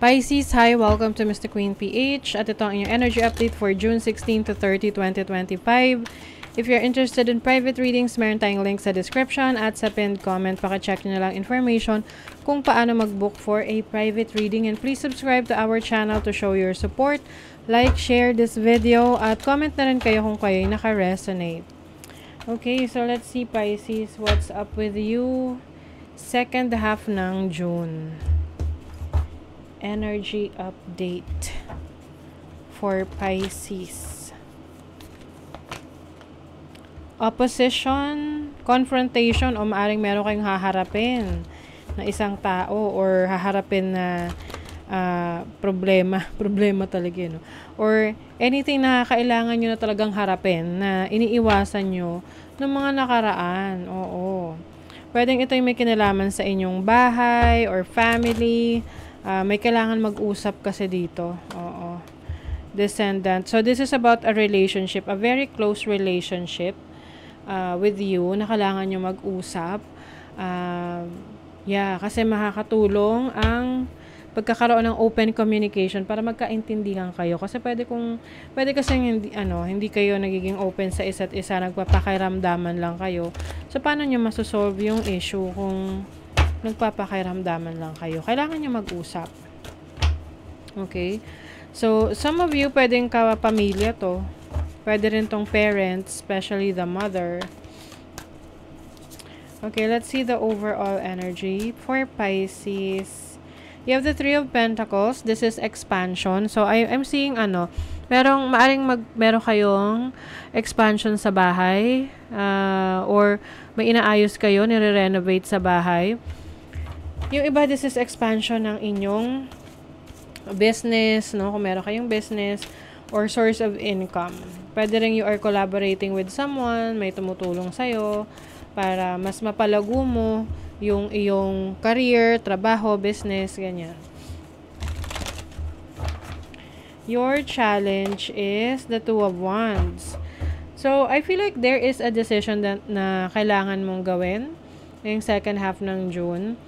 Pisces, hi! Welcome to Mr. Queen PH at ito ang inyong energy update for June 16 to 30, 2025. If you're interested in private readings, meron tayong link sa description at sa pinned comment. Paka-check nyo lang information kung paano mag-book for a private reading. And please subscribe to our channel to show your support. Like, share this video at comment na rin kayo kung kayo'y naka-resonate. Okay, so let's see Pisces, what's up with you? Second half ng June. Energy update for Pisces. Opposition, confrontation, o maaring meron kayong haharapin na isang tao or haharapin na problema talaga yun. Or anything na kailangan nyo na talagang harapin na iniiwasan nyo ng mga nakaraan. Oo. Pwedeng ito yung may kinalaman sa inyong bahay or family. May kailangan mag-usap kasi dito. Oo. Descendant. So, this is about a relationship. A very close relationship with you na kailangan nyo mag-usap. Kasi makakatulong ang pagkakaroon ng open communication para magkaintindihan kayo. Kasi pwede kasi hindi kayo nagiging open sa isa't isa. Nagpapakiramdaman lang kayo. So, paano nyo masosolve yung issue kung nagpapakiramdaman lang kayo? Kailangan nyo mag-usap. Okay? So, some of you, pwedeng kapamilya to. Pwede rin tong parents, especially the mother. Okay, let's see the overall energy for Pisces. You have the Three of Pentacles. This is expansion. So, I'm seeing meron kayong expansion sa bahay, or may inaayos kayo, nire-renovate sa bahay. Yung iba, this is expansion ng inyong business, no? Kung meron kayong business or source of income. Pwede rin you are collaborating with someone, may tumutulong sa'yo para mas mapalago mo yung iyong career, trabaho, business, ganyan. Your challenge is the Two of Wands. So, I feel like there is a decision na kailangan mong gawin ngayong second half ng June.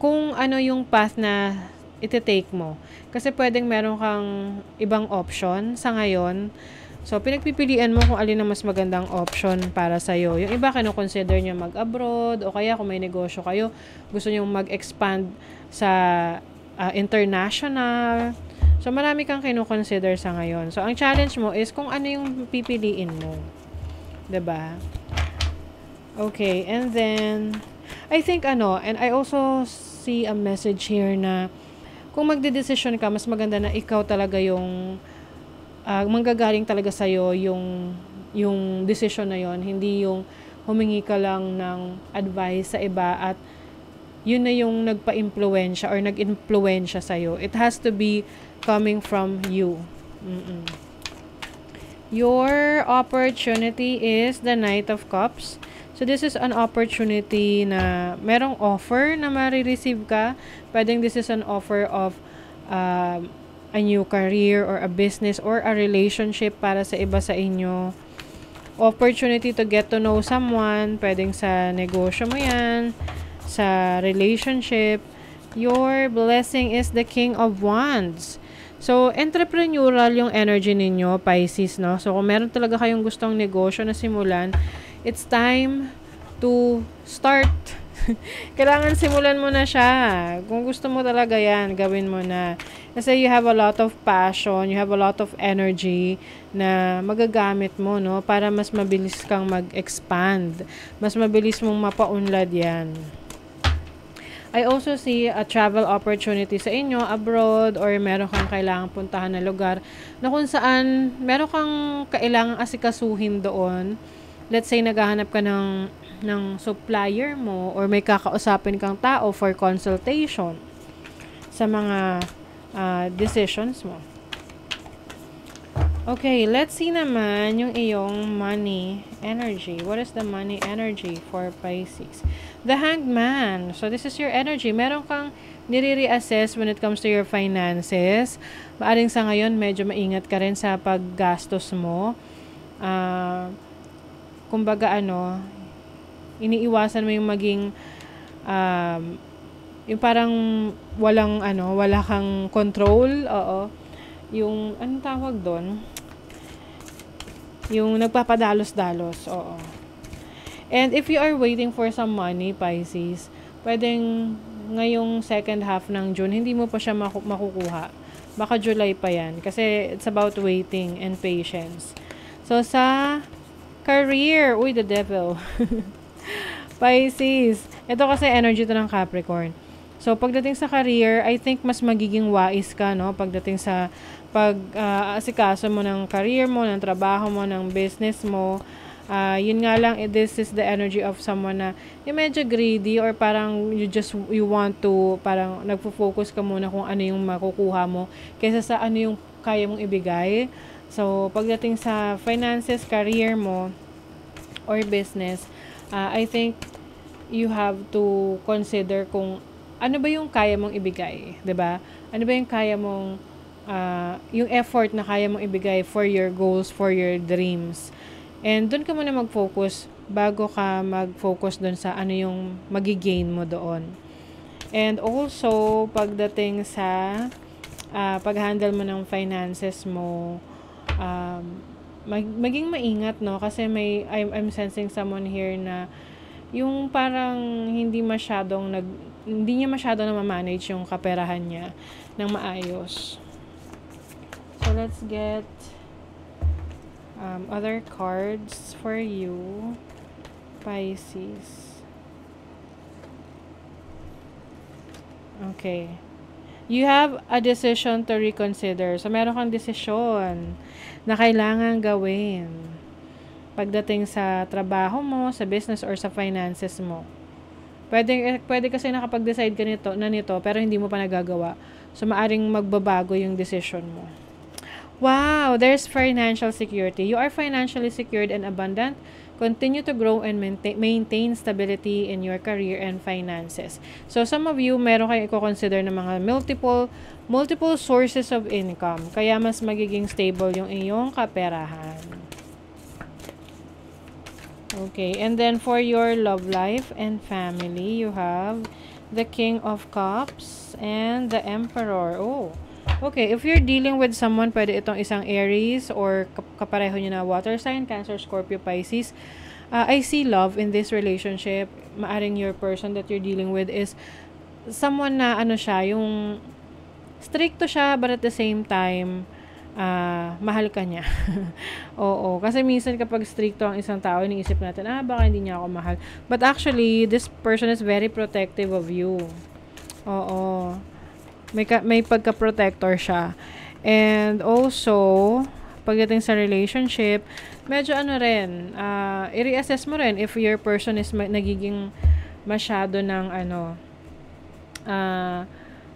Kung ano yung path na iti-take mo. Kasi pwedeng meron kang ibang option sa ngayon. So, pinagpipilian mo kung alin ang mas magandang option para sa'yo. Yung iba, kino-consider nyo mag-abroad, o kaya kung may negosyo kayo, gusto nyo mag-expand sa international. So, marami kang kino-consider sa ngayon. So, ang challenge mo is kung ano yung pipiliin mo. 'Di ba? Okay, and then, I think and I also see a message here na kung magde-decision ka, mas maganda na ikaw talaga yung manggagaling talaga sa'yo yung decision na yon, hindi yung humingi ka lang ng advice sa iba at yun na yung nagpa-impluwensya or nag-impluwensya sa'yo. It has to be coming from you. Your opportunity is the Knight of Cups. So, this is an opportunity na merong offer na marireceive ka. Pwedeng this is an offer of a new career or a business or a relationship para sa iba sa inyo. Opportunity to get to know someone. Pwedeng sa negosyo mo yan, sa relationship. Your blessing is the King of Wands. So, entrepreneurial yung energy ninyo, Pisces, no? So, kung meron talaga kayong gustong negosyo na simulan, it's time to start. Kailangan simulan mo na siya. Kung gusto mo talaga yan, gawin mo na. Kasi you have a lot of passion, you have a lot of energy na magagamit mo, no? Para mas mabilis kang mag-expand. Mas mabilis mong mapaunlad yan. I also see a travel opportunity sa inyo, abroad, or meron kang kailangang puntahan na lugar na kung saan meron kang kailangang asikasuhin doon. Let's say, naghahanap ka ng supplier mo or may kakausapin kang tao for consultation sa mga decisions mo. Okay, let's see naman yung iyong money energy. What is the money energy for Pisces? The Hanged Man. So, this is your energy. Meron kang nire-reassess when it comes to your finances. Maaring sa ngayon, medyo maingat ka rin sa paggastos mo. Kumbaga, iniiwasan mo yung maging yung parang wala kang control, oo. Yung, anong tawag doon? Yung nagpapadalos-dalos, oo. And if you are waiting for some money, Pisces, pwedeng ngayong second half ng June, hindi mo pa siya makukuha. Baka July pa yan. Kasi it's about waiting and patience. So, sa career, uy, the devil. Pisces. Ito kasi energy to ng Capricorn. So, pagdating sa career, I think mas magiging wais ka, no? Pagdating sa asikaso mo ng career mo, ng trabaho mo, ng business mo. Yun nga lang, this is the energy of someone na yung medyo greedy or parang you want to, parang nagfo-focus ka muna kung ano yung makukuha mo kaysa sa ano yung kaya mong ibigay. So, pagdating sa finances, career mo, or business, I think you have to consider kung ano ba yung kaya mong ibigay, 'di ba? Ano ba yung kaya mong yung effort na kaya mong ibigay for your goals, for your dreams. And doon ka muna mag-focus bago ka mag-focus doon sa ano yung magi-gain mo doon. And also, pagdating sa pag-handle mo ng finances mo, maging maingat, no? Kasi I'm sensing someone here na yung parang hindi niya masyadong na ma-manage yung kaperahan niya ng maayos. So, let's get other cards for you, Pisces. Okay. You have a decision to reconsider. So, meron kang desisyon na kailangan gawin pagdating sa trabaho mo, sa business, or sa finances mo. Pwede kasi nakapag-decide ka nito, pero hindi mo pa nagagawa. So, maaring magbabago yung decision mo. Wow! There's financial security. You are financially secured and abundant. Continue to grow and maintain stability in your career and finances. So, some of you, meron kayong i-consider na mga multiple sources of income. Kaya mas magiging stable yung iyong kaperahan. Okay, and then for your love life and family, you have the King of Cups and the Emperor. Oh, okay. If you're dealing with someone, pwede itong isang Aries or kapareho nyo na water sign, Cancer, Scorpio, Pisces. I see love in this relationship. Maaring your person that you're dealing with is someone na yung stricto siya, but at the same time, mahal ka niya. Oo. Kasi minsan kapag stricto ang isang tao, iniisip natin, baka hindi niya ako mahal. But actually, this person is very protective of you. Oo. May pagka-protector siya. And also, pagdating sa relationship, medyo rin, i-reassess mo rin if your person is nagiging masyado ng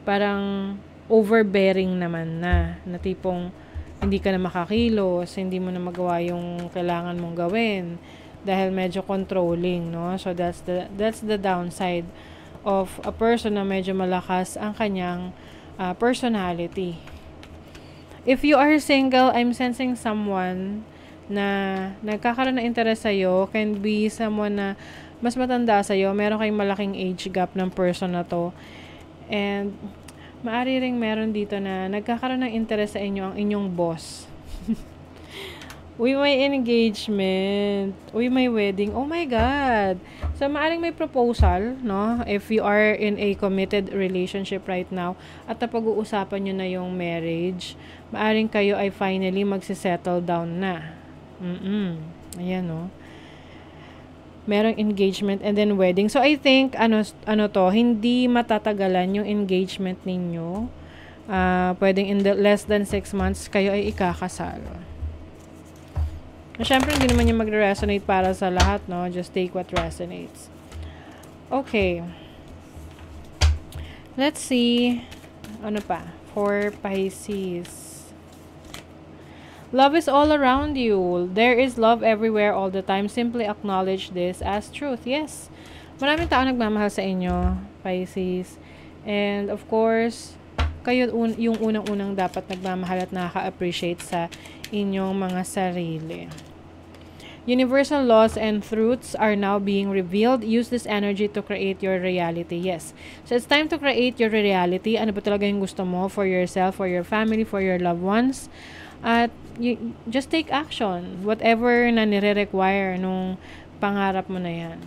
parang overbearing naman na tipong hindi ka na makakilos, hindi mo na magawa yung kailangan mong gawin dahil medyo controlling, no? So that's the downside of a person na medyo malakas ang kanyang personality. If you are single, I'm sensing someone na nagkakaroon ng interest sa'yo, can be someone na mas matanda sa'yo, meron kayong malaking age gap ng person na to. And maari ring meron dito na nagkakaroon ng interest sa inyo ang inyong boss. Uy, may engagement. Uy, may wedding. Oh my God. So, maaring may proposal, no? If you are in a committed relationship right now at napag-uusapan nyo na yung marriage, maaring kayo ay finally magsisettle down na. Ayan, no? Merong engagement and then wedding. So, I think, hindi matatagalan yung engagement ninyo. Pwedeng in less than 6 months, kayo ay ikakasal. Siyempre, hindi naman yung magre-resonate para sa lahat, no? Just take what resonates. Okay. Let's see. Ano pa? For Pisces. Love is all around you. There is love everywhere all the time. Simply acknowledge this as truth. Yes. Maraming tao nagmamahal sa inyo, Pisces. And of course, kayo yung unang-unang dapat nagmamahal at nakaka-appreciate sa inyong mga sarili. Universal laws and truths are now being revealed. Use this energy to create your reality. Yes. So it's time to create your reality. Ano ba talaga yung gusto mo for yourself, for your family, for your loved ones? At just take action. Whatever na nire-require nung pangarap mo na yan.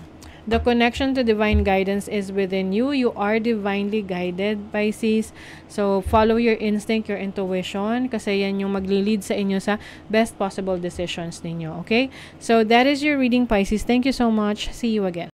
The connection to divine guidance is within you. You are divinely guided, Pisces. So, follow your instinct, your intuition, kasi yan yung magli-lead sa inyo sa best possible decisions ninyo, okay? So, that is your reading, Pisces. Thank you so much. See you again.